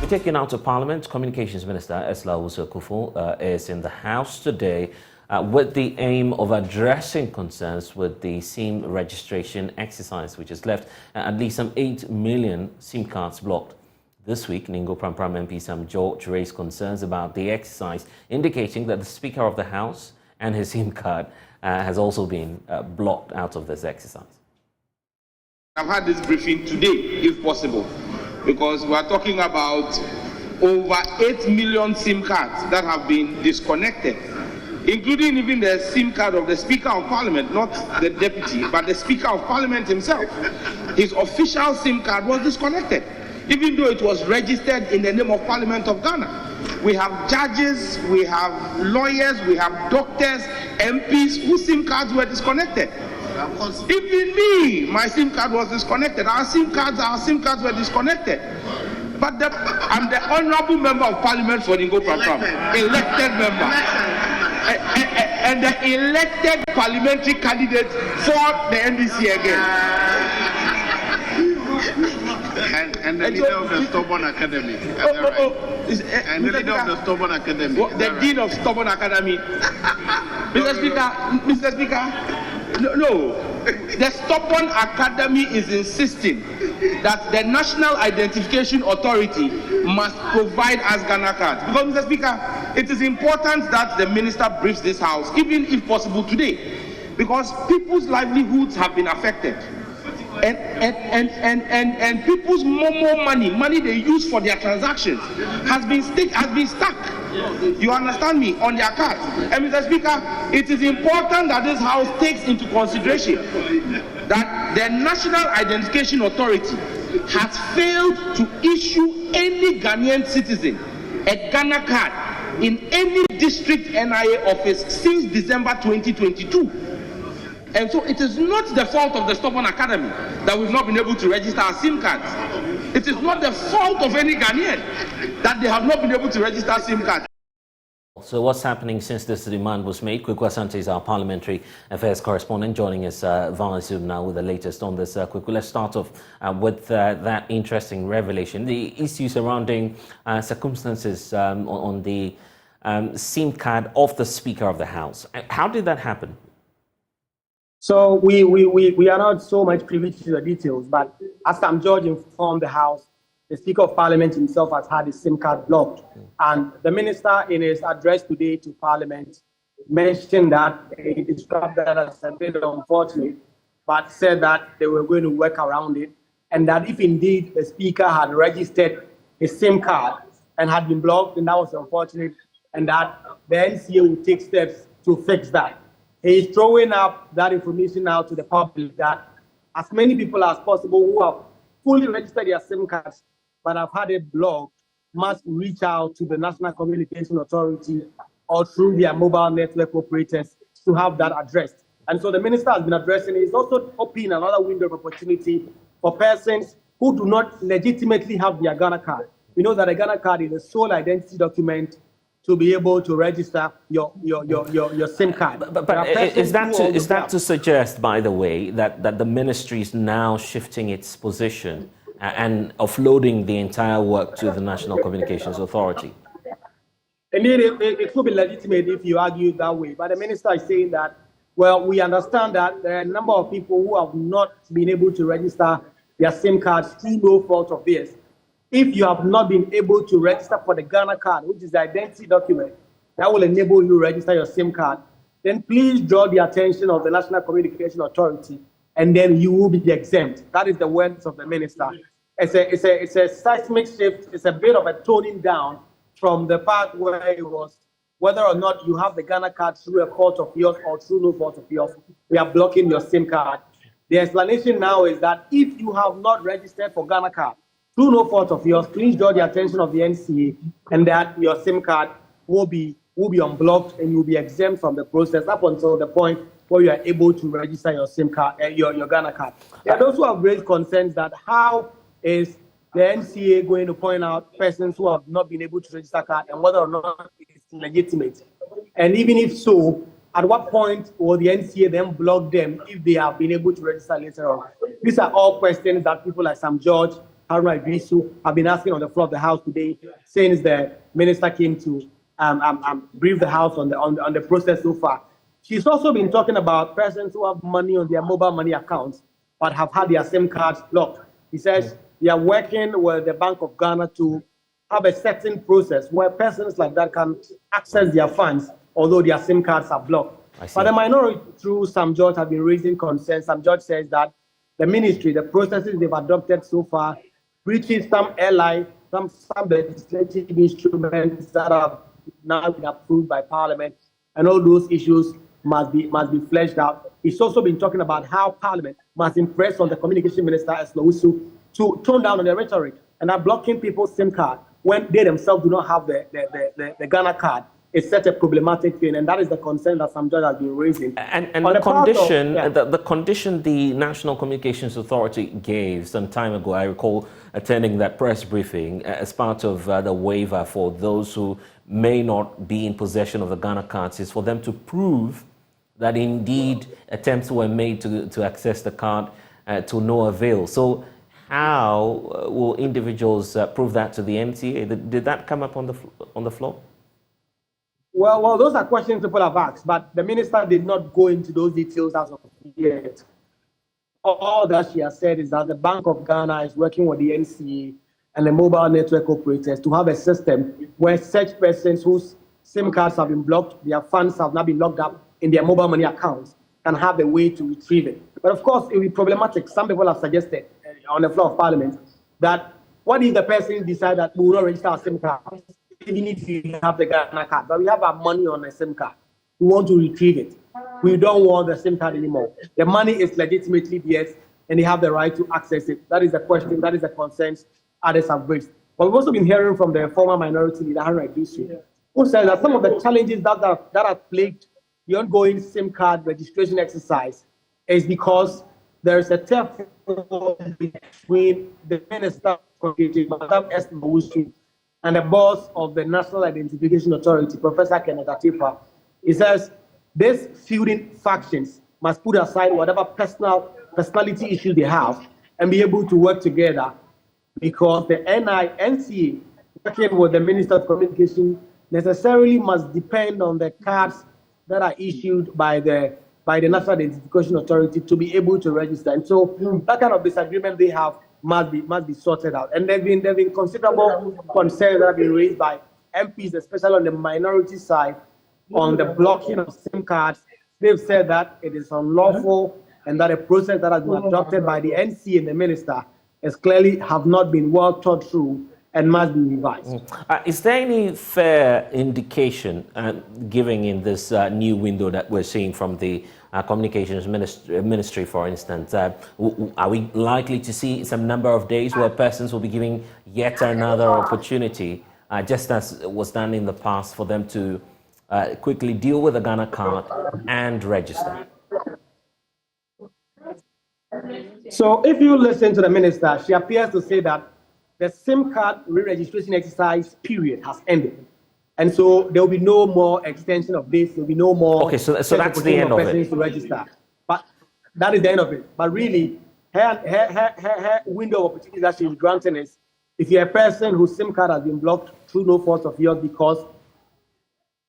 Taking out of Parliament, Communications Minister Ursula Owusu is in the House today with the aim of addressing concerns with the SIM registration exercise, which has left at least some 8 million SIM cards blocked. This week, Ningo Pram MP Sam George raised concerns about the exercise, indicating that the Speaker of the House and his SIM card has also been blocked out of this exercise. I've had this briefing today, if possible, because we are talking about over 8 million SIM cards that have been disconnected, including even the SIM card of the Speaker of Parliament, not the Deputy, but the Speaker of Parliament himself. His official SIM card was disconnected, even though it was registered in the name of Parliament of Ghana. We have judges, we have lawyers, we have doctors, MPs whose SIM cards were disconnected. Even me, my SIM card was disconnected. Our SIM cards were disconnected. But I'm the honorable member of Parliament for Ningo Pram, elected member, and the elected parliamentary candidate for the NDC again. And the leader of the Stubborn Academy. And the leader of the Stubborn Academy. The dean of Stubborn Academy. Mr. Speaker, no. The Stubborn Academy is insisting that the National Identification Authority must provide us Ghana cards. Because, Mr. Speaker, it is important that the minister briefs this House, even if possible today, because people's livelihoods have been affected. And people's MoMo money they use for their transactions has been stuck. You understand me? On their cards. And Mr. Speaker, it is important that this House takes into consideration that the National Identification Authority has failed to issue any Ghanaian citizen a Ghana card in any district NIA office since December 2022. And so it is not the fault of the Stubborn Academy that we've not been able to register our SIM cards. It is not the fault of any Ghanaian that they have not been able to register SIM cards. So what's happening since this demand was made? Kweku Asante is our parliamentary affairs correspondent, joining us via Zoom now with the latest on this. Kweku, let's start off with that interesting revelation. The issue surrounding circumstances on the SIM card of the Speaker of the House. How did that happen? So we are not so much privy to the details, but as Sam George informed the House, the Speaker of Parliament himself has had his SIM card blocked. And the minister, in his address today to Parliament, mentioned that he described that as a bit unfortunate, but said that they were going to work around it, and that if indeed the Speaker had registered his SIM card and had been blocked, then that was unfortunate, and that the NCA would take steps to fix that. He is throwing up that information out to the public that as many people as possible who have fully registered their SIM cards but have had it blocked must reach out to the National Communication Authority or through their mobile network operators to have that addressed. And so the minister has been addressing it. He's also opening another window of opportunity for persons who do not legitimately have their Ghana card. We know that a Ghana card is a sole identity document to be able to register your SIM card. But is that to suggest, by the way, that the ministry is now shifting its position and offloading the entire work to the National Communications Authority? Indeed, it could be legitimate if you argue it that way. But the minister is saying that, well, we understand that there are a number of people who have not been able to register their SIM cards through no fault of theirs. If you have not been able to register for the Ghana card, which is the identity document that will enable you to register your SIM card, then please draw the attention of the National Communication Authority, and then you will be exempt. That is the words of the minister. It's a seismic shift. It's a bit of a toning down from the part where it was whether or not you have the Ghana card through a fault of yours or through no fault of yours. We are blocking your SIM card. The explanation now is that if you have not registered for Ghana card through no fault of yours, please draw the attention of the NCA, and that your SIM card will be unblocked and you'll be exempt from the process up until the point where you are able to register your SIM card, your Ghana card. There are those who have raised concerns that how is the NCA going to point out persons who have not been able to register card and whether or not it's legitimate. And even if so, at what point will the NCA then block them if they have been able to register later on? These are all questions that people like Sam George Ursula Owusu, have been asking on the floor of the House today since the minister came to brief the House on the process so far. She's also been talking about persons who have money on their mobile money accounts but have had their SIM cards blocked. He says they are working with the Bank of Ghana to have a certain process where persons like that can access their funds, although their SIM cards are blocked. But the minority, through Sam George, have been raising concerns. Sam George says that the ministry, the processes they've adopted so far, breaches some airline, some legislative instruments that have now been approved by Parliament, and all those issues must be fleshed out. He's also been talking about how Parliament must impress on the Communication Minister, Ursula Owusu, to tone down on their rhetoric and are blocking people's SIM card when they themselves do not have the Ghana card. It's such a problematic thing, and that is the concern that Sam George has been raising. And the condition, the condition the National Communications Authority gave some time ago, I recall attending that press briefing as part of the waiver for those who may not be in possession of the Ghana cards, is for them to prove that indeed attempts were made to access the card to no avail. So how will individuals prove that to the MTA? Did that come up on the floor? Well, those are questions people have asked, but the minister did not go into those details as of yet. All that she has said is that the Bank of Ghana is working with the NCA and the mobile network operators to have a system where such persons whose SIM cards have been blocked, their funds have not been locked up in their mobile money accounts, can have a way to retrieve it. But of course, it will be problematic. Some people have suggested on the floor of Parliament that what if the person decides that we will not register our SIM card, even if you have the Ghana card, but we have our money on the SIM card. We want to retrieve it. We don't want the SIM card anymore. The money is legitimately theirs, and they have the right to access it. That is the question. That is the concerns others have raised. But we've also been hearing from the former minority leader, Ursula Owusu, who said that some of the challenges that have plagued the ongoing SIM card registration exercise is because there is a tug between the Minister of Communication, Madam Ursula Owusu, and the boss of the National Identification Authority, Professor Kenneth Atipa. He says these feuding factions must put aside whatever personality issues they have and be able to work together, because the NCA, working with the Minister of Communication, necessarily must depend on the cards that are issued by the National Identification Authority to be able to register. And so that kind of disagreement they have must be sorted out. And there have been considerable concerns that have been raised by MPs, especially on the minority side, on the blocking of SIM cards. They've said that it is unlawful and that a process that has been adopted by the NC and the minister is clearly have not been well thought through and must be revised. Is there any fair indication given in this new window that we're seeing from the Communications Ministry, for instance? Are we likely to see some number of days where persons will be given yet another opportunity, just as was done in the past, for them to quickly deal with the Ghana card and register? So if you listen to the minister, she appears to say that the SIM card re-registration exercise period has ended. And so there will be no more extension of this. There will be no more. Okay, so that's the end of it. To register. But that is the end of it. But really, her window of opportunity that she's granting is if you're a person whose SIM card has been blocked through no fault of yours because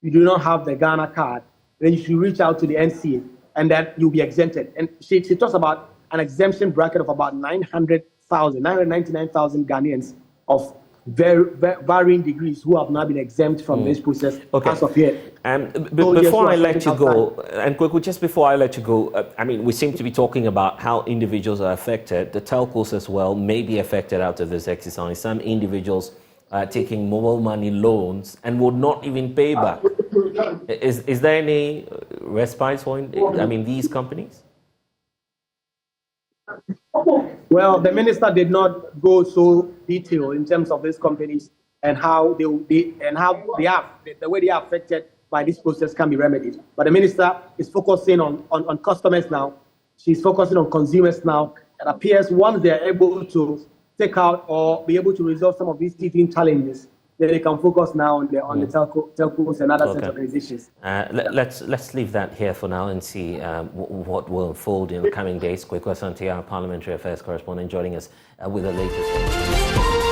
you do not have the Ghana card, then you should reach out to the NCA and then you'll be exempted. And she talks about an exemption bracket of about 999,000 Ghanaians of varying degrees who have now been exempt from this process as of yet. Before I let you go, and quickly, just before I let you go, I mean, we seem to be talking about how individuals are affected. The telcos as well may be affected out of this exercise. Some individuals are taking mobile money loans and would not even pay back. Is there any respite for, these companies? Well, the minister did not go so detailed in terms of these companies and how the way they are affected by this process can be remedied. But the minister is focusing on customers now. She's focusing on consumers now. It appears once they are able to take out or be able to resolve some of these teething challenges, then they can focus now on the telcos and other such organizations. Let's leave that here for now and see what will unfold in the coming days. Kwekwe Asante, our Parliamentary Affairs correspondent, joining us with the latest.